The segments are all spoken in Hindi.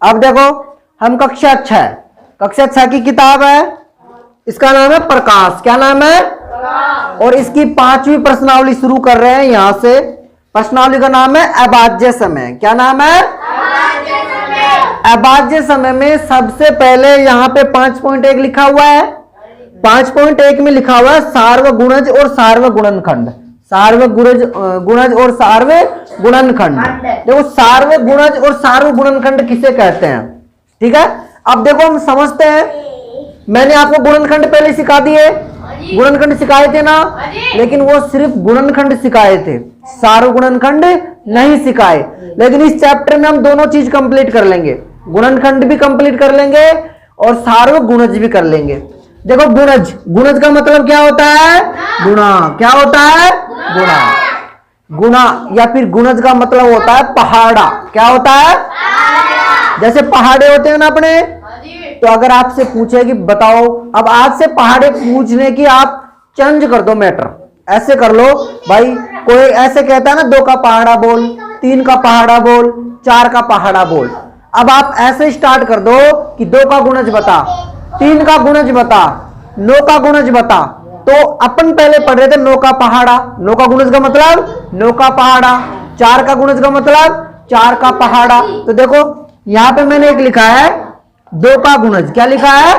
अब देखो हम कक्षा 6 की किताब है, इसका नाम है प्रकाश। क्या नाम है? और इसकी 5वीं प्रश्नावली शुरू कर रहे हैं यहां से। प्रश्नावली का नाम है अभाज्य समय। क्या नाम है? अभाज्य समय में सबसे पहले यहाँ पे 5.1 लिखा हुआ है। 5.1 में लिखा हुआ है सार्वगुणज और सार्वगुणनखंड। सार्वगुणज और सार्वगुणनखंड। देखो सार्वगुणज और सार्वगुणनखंड किसे कहते हैं, ठीक है। अब देखो हम समझते हैं, मैंने आपको गुणनखंड पहले सिखा दिए, गुणनखंड सिखाए थे ना, लेकिन वो सिर्फ गुणनखंड सिखाए थे, सार्वगुणनखंड नहीं सिखाए। लेकिन इस चैप्टर में हम दोनों चीज कंप्लीट कर लेंगे, गुणनखंड भी कंप्लीट कर लेंगे और सार्वगुणज भी कर लेंगे। देखो गुणज का मतलब क्या होता है? गुणा। क्या होता है? गुणा। या फिर गुणज का मतलब होता है पहाड़ा। क्या होता है? जैसे पहाड़े होते हैं ना अपने, तो अगर आपसे पूछे कि बताओ, अब आज से पहाड़े पूछने की आप चेंज कर दो मैटर, ऐसे कर लो भाई। कोई ऐसे कहता है ना 2 का पहाड़ा बोल, 3 का पहाड़ा बोल, 4 का पहाड़ा बोल। अब आप ऐसे स्टार्ट कर दो कि 2 का गुणज बता, 3 का गुणज बता, 9 का गुणज बता। तो अपन पहले पढ़ रहे थे 9 का पहाड़ा, 9 का गुणज का मतलब 9 का पहाड़ा, 4 का गुणज का मतलब 4 का पहाड़ा। तो देखो यहां पे मैंने एक लिखा है 2 का गुणज। क्या लिखा है?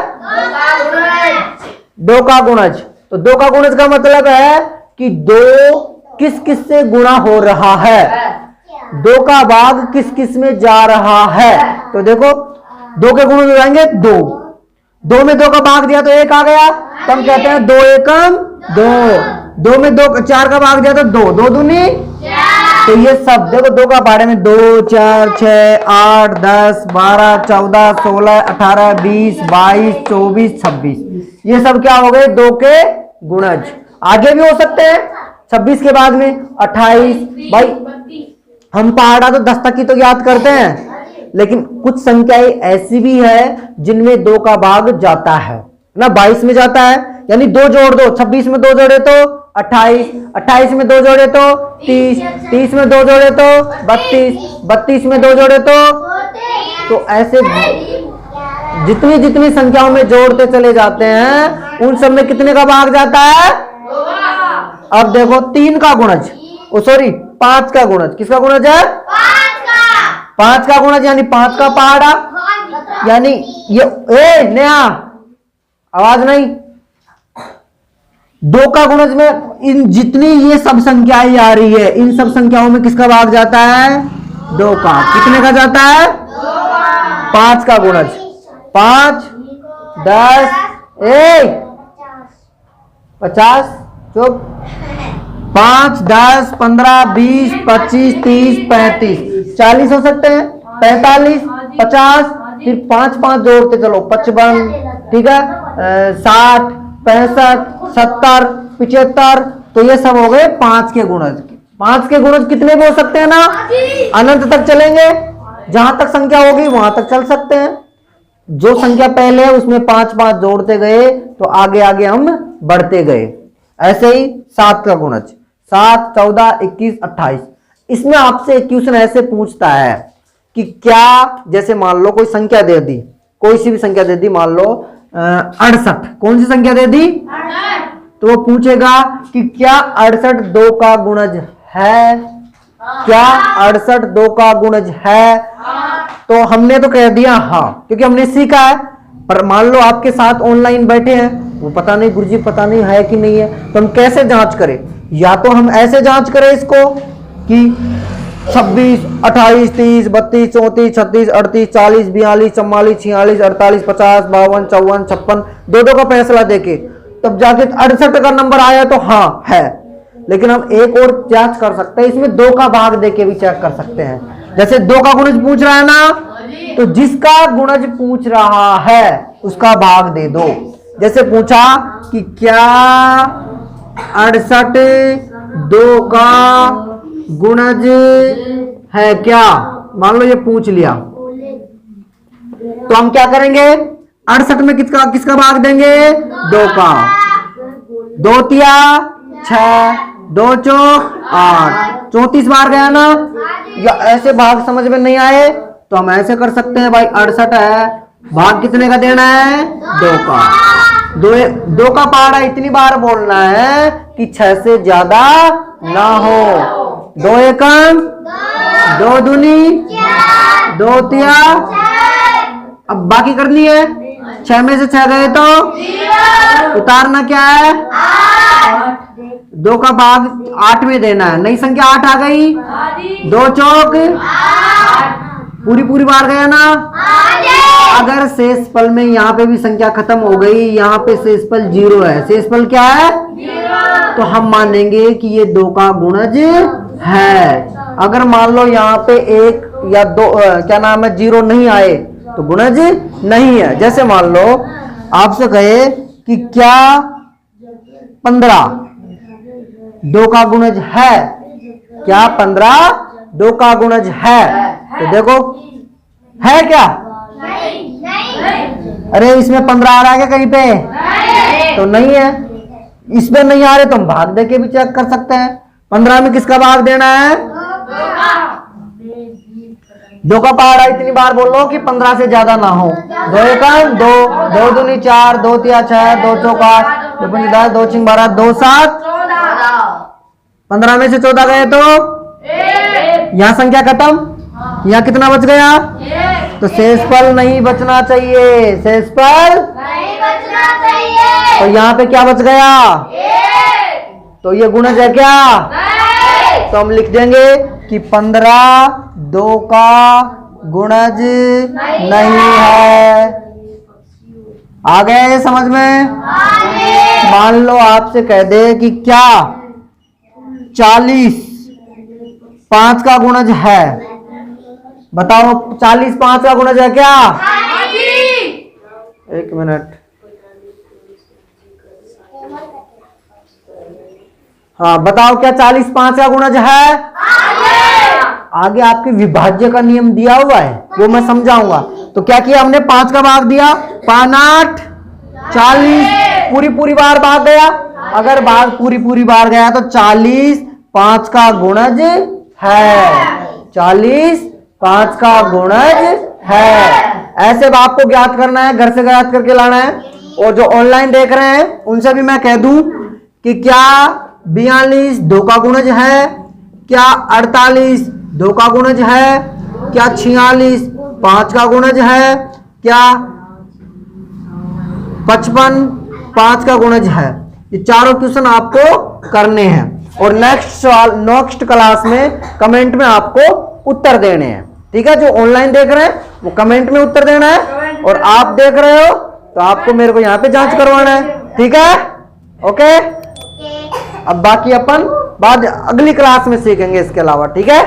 2 का गुणज। तो 2 का गुणज का मतलब है कि 2 किस किस से गुणा हो रहा है, 2 का भाग किस किस में जा रहा है। तो देखो 2 के गुण हो जाएंगे 2, 2 में 2 का भाग दिया तो 1 आ गया, तो हम कहते हैं 2 एकम 2। 2 में 2 4 का भाग दिया तो 2, 2 दूनी 4। तो ये सब देखो 2 का पहाड़े में 2 4 6 8 10 12 14 16 18 20 22 24 26, ये सब क्या हो गए? 2 के गुणज। आगे भी हो सकते हैं 26 के बाद में 28। भाई हम पहाड़ा तो 10 तक की तो याद करते हैं, लेकिन कुछ संख्याएं ऐसी भी है जिनमें 2 का भाग जाता है ना, 22 में जाता है, यानी 2 जोड़ दो, 26 में 2 जोड़े तो 28, 28 में 2 जोड़े तो 30, 30 में 2 जोड़े तो 32, 32 में 2 जोड़े तो ऐसे जितनी जितनी संख्याओं में जोड़ते चले जाते हैं उन सब में कितने का भाग जाता है? अब देखो 3 का गुणज, सॉरी 5 का गुणज। किसका गुणज है? 5 का गुणज, यानी 5 का पहाड़ा, यानी ये नया आवाज नहीं। 2 का गुणज में इन जितनी ये सब संख्याएं आ रही है, इन सब संख्याओं में किसका भाग जाता है? 2 का। कितने का जाता है? 5 का गुणज। 5 10 50 चुप 5 10 15 20 25 30 35 40 हो सकते हैं, 45 50, फिर 5 5 जोड़ते चलो 55, ठीक है, 60 65 70 75। तो ये सब हो गए 5 के गुणज। 5 के गुणज कितने भी हो सकते हैं ना, अनंत तक चलेंगे, जहां तक संख्या होगी वहां तक चल सकते हैं। जो संख्या पहले है उसमें 5 5 जोड़ते गए तो आगे आगे हम बढ़ते गए। ऐसे ही 7 का गुणज, 7 14 21 28। इसमें आपसे एक क्वेश्चन ऐसे पूछता है कि क्या, जैसे मान लो कोई संख्या दे दी, कोई सी भी संख्या दे दी, मान लो 68, कौन सी संख्या दे दी? तो वो पूछेगा कि क्या 68 2 का गुणज है? क्या 68 2 का गुणज है? तो हमने तो कह दिया हाँ, क्योंकि हमने सीखा है। पर मान लो आपके साथ ऑनलाइन बैठे हैं, वो पता नहीं गुरुजी पता नहीं है कि नहीं है, तो हम कैसे जांच करें? या तो हम ऐसे जांच करें इसको कि 26 28 30 32 34 36 38 40 42 44 46 48 50 52 54 56, 2 का फैसला देके तब जाके 68 का नंबर आया तो हाँ है। लेकिन हम एक और जांच कर सकते हैं, इसमें 2 का भाग देके भी चेक कर सकते हैं। जैसे 2 का गुणज पूछ रहा है ना, तो जिसका गुणज पूछ रहा है उसका भाग दे दो। जैसे पूछा कि क्या 68 2 का गुणज है क्या, मान लो ये पूछ लिया, तो हम क्या करेंगे? 68 में किसका भाग देंगे? 2 का। 2 तिया 6, 2 चौक 8, 34 बार गया ना। या ऐसे भाग समझ में नहीं आए तो हम ऐसे कर सकते हैं भाई, 68 है, भाग कितने का देना है? 2 का। 2 का पहाड़ा इतनी बार बोलना है कि 6 से ज्यादा ना हो। 2 एकम 2 दूनी 2 तिया। अब बाकी करनी है, 6 में से 6 गए तो उतारना क्या है? 2 का भाग 8 में देना है। नई संख्या 8 आ गई। 2 चौक पूरी बार गया ना। अगर शेषफल में यहाँ पे भी संख्या खत्म हो गई, यहाँ पे शेषफल 0 है, शेषफल क्या है? 0। तो हम मानेंगे कि ये 2 का गुणज है। अगर मान लो यहाँ पे 1 या 2 क्या नाम है 0 नहीं आए तो गुणज नहीं है। जैसे मान लो आपसे कहे कि क्या 15 2 का गुणज है? क्या 15 2 का गुणज है? तो देखो है क्या? नहीं। अरे इसमें 15 आ रहा है क्या कहीं पे? नहीं। तो नहीं है। इसमें नहीं आ रहे तो हम भाग दे के भी चेक कर सकते हैं। 15 में किसका भाग देना है? 2 का पहाड़ा इतनी बार बोलो कि 15 से ज्यादा ना हो। 2 एकम 2 2 दूनी 4 2 तिया 6 2 चौक 8 2 पंच 10 2 छिंग 12 2 7 15 में से 14 गए तो यहाँ संख्या खत्म। यहाँ कितना बच गया? तो शेषफल नहीं बचना चाहिए, शेषफल नहीं बचना चाहिए। तो यहाँ पे क्या बच गया? तो ये गुणज है क्या? नहीं। तो हम लिख देंगे कि 15 2 का गुणज नहीं है। आ गए समझ में? मान लो आपसे कह दे कि क्या 40 5 का गुणज है? बताओ 40 5 का गुणज है क्या? हाँ जी। 1 मिनट। हाँ बताओ क्या 40 5 का गुणज है? आगे आपके विभाज्य का नियम दिया हुआ है, वो मैं समझाऊंगा। तो क्या किया हमने? 5 का भाग दिया, 5 8 40 पूरी बार भाग गया। अगर भाग पूरी बार गया तो 40 5 का गुणज है। 40 5 का गुणज है। ऐसे आपको ज्ञात करना है, घर से ज्ञात करके लाना है। और जो ऑनलाइन देख रहे हैं उनसे भी मैं कह दूं कि क्या 42 2 का गुणज है? क्या 48 2 का गुणज है? क्या 46 5 का गुणज है? क्या 55 5 का गुणज है? ये चारों क्वेश्चन आपको करने हैं और नेक्स्ट क्लास में कमेंट में आपको उत्तर देने हैं। ठीक है, जो ऑनलाइन देख रहे हैं वो कमेंट में उत्तर देना है और आप देख रहे हो तो आपको मेरे को यहाँ पे जांच करवाना है। ठीक है, ओके। अब बाकी अपन बाद अगली क्लास में सीखेंगे इसके अलावा। ठीक है।